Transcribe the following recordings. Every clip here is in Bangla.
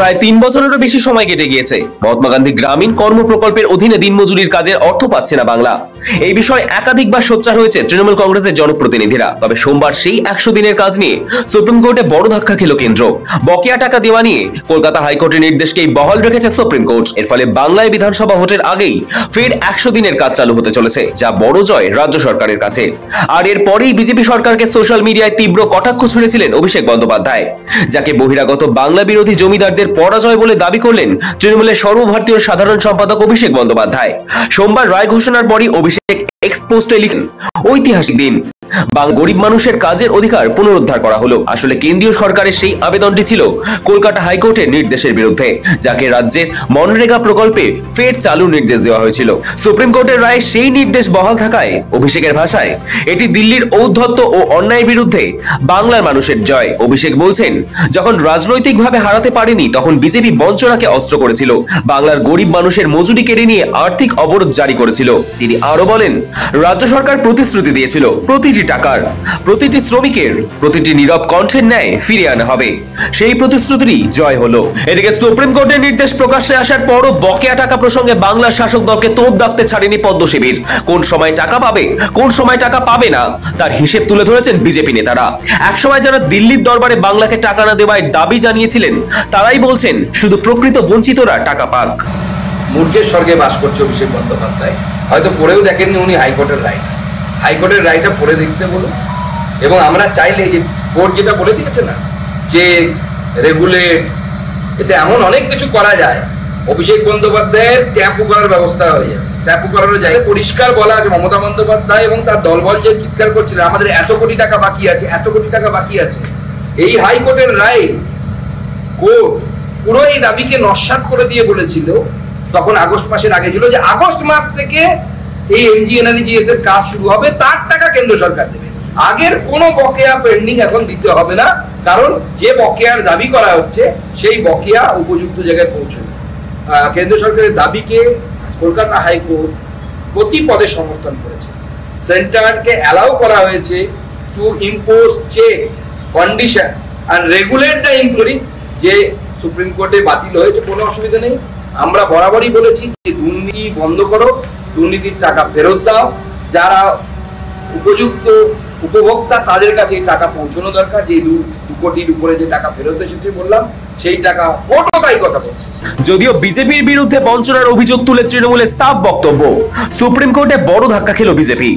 প্রায় 3 বছরেরও বেশি সময় কেটে গিয়েছে, মহাত্মা গান্ধী গ্রামীণ কর্ম প্রকল্পের অধীনে দিনমজুরির কাজের অর্থ পাচ্ছে না বাংলা। এই বিষয়ে একাধিকবার সোচ্চার হয়েছে তৃণমূল কংগ্রেসের জনপ্রতিনিধিরা। তবে সোমবার সেই 100 দিনের কাজ নিয়ে সুপ্রিম কোর্টে বড় ধাক্কা খেল কেন্দ্র। বকেয়া টাকা দেওয়া নিয়ে কলকাতা হাইকোর্টের নির্দেশকেই বহাল রেখেছে সুপ্রিম কোর্ট। এর ফলে বাংলায় বিধানসভা ভোটের আগেই ফের 100 দিনের কাজ চালু হতে চলেছে, যা বড় জয় রাজ্য সরকারের কাছে। আর এরপরেই বিজেপি সরকারকে সোশ্যাল মিডিয়ায় তীব্র কটাক্ষ ছুড়েছিলেন অভিষেক বন্দ্যোপাধ্যায়, যাকে বহিরাগত বাংলা বিরোধী জমিদারদের পরাজয় বলে দাবি করলেন তৃণমূলের সর্বভারতীয় সাধারণ সম্পাদক অভিষেক বন্দ্যোপাধ্যায়। সোমবার রায় ঘোষণার পরই অভিষেক এক্স পোস্টে লিখেন, ঐতিহাসিক দিন, গরিব মানুষের কাজের অধিকার পুনরুদ্ধার করা হলো। আসলে কেন্দ্রীয় সরকারের সেই আবেদনটি ছিল কলকাতা হাইকোর্টের নির্দেশের বিরুদ্ধে, যাকে রাজ্যের মনরেগা প্রকল্পে ফের চালুর নির্দেশ দেওয়া হয়েছিল। সুপ্রিম কোর্টের রায়ে সেই নির্দেশ বহাল থাকায় অভিষেকের ভাষায় এটি দিল্লির ঔদ্ধত্য ও অন্যায়ের বিরুদ্ধে বাংলার মানুষের জয়। অভিষেক বলছেন, যখন রাজনৈতিকভাবে হারাতে পারেনি তখন বিজেপি বঞ্চনাকে অস্ত্র করেছিল, বাংলার গরিব মানুষের মজুরি কেড়ে নিয়ে আর্থিক অবরোধ জারি করেছিল। তিনি আরো বলেন, রাজ্য সরকার প্রতিশ্রুতি দিয়েছিল প্রতিটি টাকার, প্রতিটি শ্রমিকের, প্রতিটি নীরব কণ্ঠের ন্যায় ফিরিয়ে আনা হবে। সেই প্রতিশ্রুতিরই জয় হলো। এদিকে সুপ্রিম কোর্টের নির্দেশ প্রকাশ্যে আসার পরও বকেয়া টাকা প্রসঙ্গে বাংলার শাসক দলকে তোপ দাগতে ছাড়েনি পদ্ম শিবির। কোন সময় টাকা পাবে, কোন সময় টাকা পাবে না, তার হিসেব তুলে ধরেছেন বিজেপি নেতারা। একসময় যারা দিল্লির দরবারে বাংলাকে টাকা না দেওয়ার দাবি জানিয়েছিলেন, তারাই বলছেন শুধু প্রকৃত বঞ্চিতরা টাকা পাক। মূর্খের স্বর্গে বাস করছে অভিষেক বন্দ্যোপাধ্যায়। হয়তো পড়েও দেখেননি উনি হাইকোর্টের রায়টা পড়ে দেখতে বলুন। এবং আমরা চাইলে যে কোর্ট যেটা বলে দিয়েছে না, যে রেগুলেট, এতে এমন অনেক কিছু করা যায়। অভিষেক বন্দ্যোপাধ্যায়ের ট্যাপু করার ব্যবস্থা হয়ে যায়, ট্যাপু করার জায়গায় পরিষ্কার বলা আছে। মমতা বন্দ্যোপাধ্যায় এবং তার দলবল যে চিৎকার করছিলেন, আমাদের এত কোটি টাকা বাকি আছে, এত কোটি টাকা বাকি আছে, এই হাইকোর্টের রায় কোর্ট পুরো এই দাবিকে নস্যাৎ করে দিয়ে বলেছিল, তখন আগস্ট মাসের আগে ছিল, যে আগস্ট মাস থেকে এই এমজিএনআরইজিএস এর কাজ শুরু হবে, তার টাকা কেন্দ্র সরকার দেবে। আগের কোনো বকেয়া পেন্ডিং এখন দিতে হবে না, কারণ যে বকেয়ার দাবি করা হচ্ছে সেই বকেয়া উপযুক্ত জায়গায় পৌঁছবে। কেন্দ্র সরকারের দাবিকে কলকাতা হাইকোর্ট প্রতি পদে সমর্থন করেছে। সেন্টারকে অ্যালাউ করা হয়েছে টু ইম্পোজ চেকস, কন্ডিশন আর রেগুলেট দ্য এমপ্লয়ি, যে সুপ্রিম কোর্টে বাতিল হয়েছে, কোনো অসুবিধা নেই। আমরা বরাবরই বলেছি যে দুর্নীতি বন্ধ করো, দুর্নীতির টাকা ফেরত দাও, যারা উপযুক্ত উপভোক্তা তাদের কাছে এই টাকা পৌঁছানো দরকার। যে 2 কোটির উপরে যে টাকা ফেরত এসেছে বললাম, সেই টাকা কোর্টও তাই কথা বলছে। যদিও বিজেপির বিরুদ্ধে বঞ্চনার অভিযোগ তুলে তৃণমূলের সাফ বক্তব্য, সুপ্রিম কোর্টে বড় ধাক্কা খেল বিজেপি।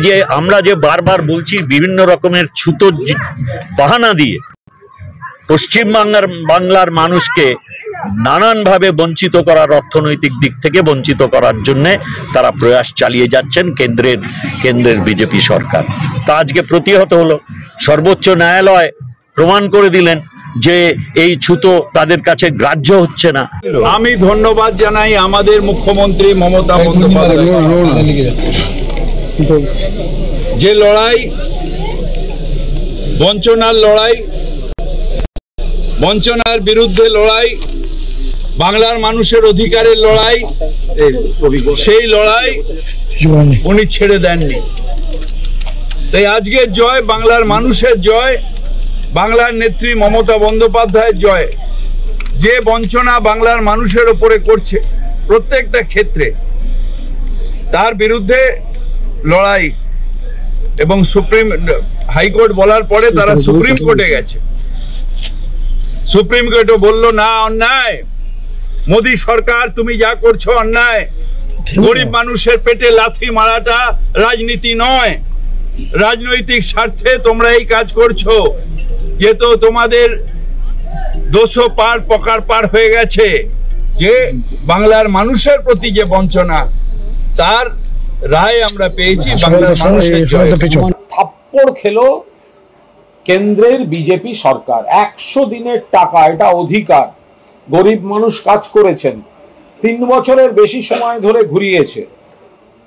যে আমরা যে বারবার বলছি, বিভিন্ন রকমের ছুতো বাহানা দিয়ে পশ্চিম বাংলার মানুষকে নানানভাবে বঞ্চিত করার, অর্থনৈতিক দিক থেকে বঞ্চিত করার জন্য তারা প্রয়াস চালিয়ে যাচ্ছেন কেন্দ্রের বিজেপি সরকার। তা আজকে প্রতিহত হলো। সর্বোচ্চ ন্যায়ালয় প্রমাণ করে দিলেন যে এই ছুতো তাদের কাছে গ্রাহ্য হচ্ছে না। আমি ধন্যবাদ জানাই আমাদের মুখ্যমন্ত্রী মমতা বন্দ্যোপাধ্যায়, যে লড়াই, বঞ্চনার বিরুদ্ধে লড়াই, বাংলার মানুষের অধিকারের লড়াই, সেই লড়াই উনি ছেড়ে দেননি। তাই আজকের জয় বাংলার মানুষের জয়, বাংলার নেত্রী মমতা বন্দ্যোপাধ্যায়ের জয়। যে বঞ্চনা বাংলার মানুষের উপরে করছে প্রত্যেকটা ক্ষেত্রে, তার বিরুদ্ধে লড়াই। এবং হাইকোর্ট বলার পরে তারা সুপ্রিম কোর্টে গেছে। সুপ্রিম কোর্টও বলল, না, অন্যায়, মোদী সরকার তুমি যা করছো অন্যায়। গরিব মানুষের পেটে লাথি মারাটা রাজনীতি নয়, রাজনৈতিক স্বার্থে তোমরা এই কাজ করছো। যেহেতু তোমাদের 200 পার হয়ে গেছে, যে বাংলার মানুষের প্রতি যে বঞ্চনা, তার রায় আমরা পেয়েছি। বাংলার মানুষের থাপ্পড় খেলো কেন্দ্রের বিজেপি সরকার। 100 দিনের টাকা, এটা অধিকার। গরিব মানুষ কাজ করেছেন, 3 বছরের বেশি সময় ধরে ঘুরিয়েছে।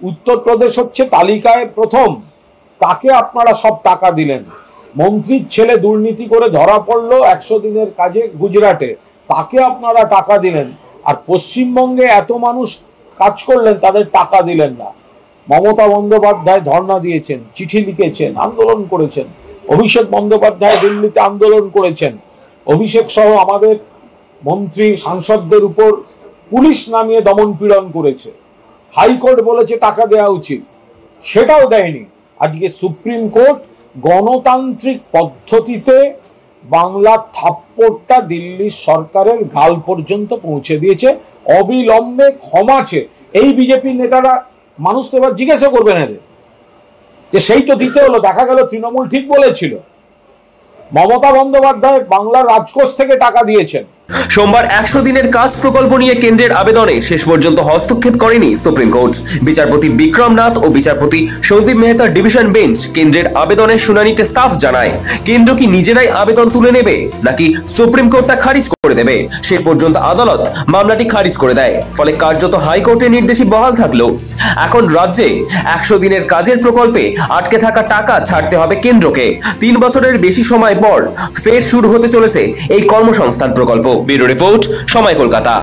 উত্তরপ্রদেশ হচ্ছে তালিকায় প্রথম, তাকে আপনারা সব টাকা দিলেন। মন্ত্রীর ছেলে দুর্নীতি করে ধরা পড়লো 100 দিনের কাজে গুজরাটে, তাকে আপনারা টাকা দিলেন। আর পশ্চিমবঙ্গে এত মানুষ কাজ করলেন, তাদের টাকা দিলেন না। মমতা বন্দ্যোপাধ্যায় ধর্ণা দিয়েছেন, চিঠি লিখেছেন, আন্দোলন করেছেন। অভিষেক বন্দ্যোপাধ্যায় দিল্লিতে আন্দোলন করেছেন। অভিষেক সহ আমাদের মন্ত্রী সাংসদদের উপর পুলিশ নামিয়ে দমন পীড়ন করেছে, হাইকোর্ট বলেছে টাকা দেওয়া উচিত, সেটাও দেয়নি। আজকে সুপ্রিম কোর্ট গণতান্ত্রিক পদ্ধতিতে বাংলা থাপ্পড়টা দিল্লি সরকারের গাল পর্যন্ত পৌঁছে দিয়েছে, অবিলম্বে ক্ষমা চেয়ে। এই বিজেপি নেতারা, মানুষ তো এবার জিজ্ঞাসা করবেন এদের যে সেই তো দিতে হলো, দেখা গেল তৃণমূল ঠিক বলেছিল। মমতা বন্দ্যোপাধ্যায় বাংলার রাজকোষ থেকে টাকা দিয়েছেন। সোমবার 100 দিনের কাজ প্রকল্প নিয়ে কেন্দ্রের আবেদনে শেষ পর্যন্ত হস্তক্ষেপ করেনি সুপ্রিম কোর্ট। বিচারপতি বিক্রম নাথ ও বিচারপতি সন্দীপ মেহতার ডিভিশন বেঞ্চ কেন্দ্রের আবেদনের শুনানিতে সাফ জানায়, কেন্দ্র কি নিজেরাই আবেদন তুলে নেবে নাকি সুপ্রিম কোর্ট তা খারিজ করে দেবে। শেষ পর্যন্ত আদালত মামলাটি খারিজ করে দেয়। ফলে কার্যত হাইকোর্টের নির্দেশই বহাল থাকলো। এখন রাজ্যে 100 দিনের কাজের প্রকল্পে আটকে থাকা টাকা ছাড়তে হবে কেন্দ্রকে। 3 বছরের বেশি সময় পর ফের শুরু হতে চলেছে এই কর্মসংস্থান প্রকল্প। ব্যুরো রিপোর্ট, সময় কলকাতা।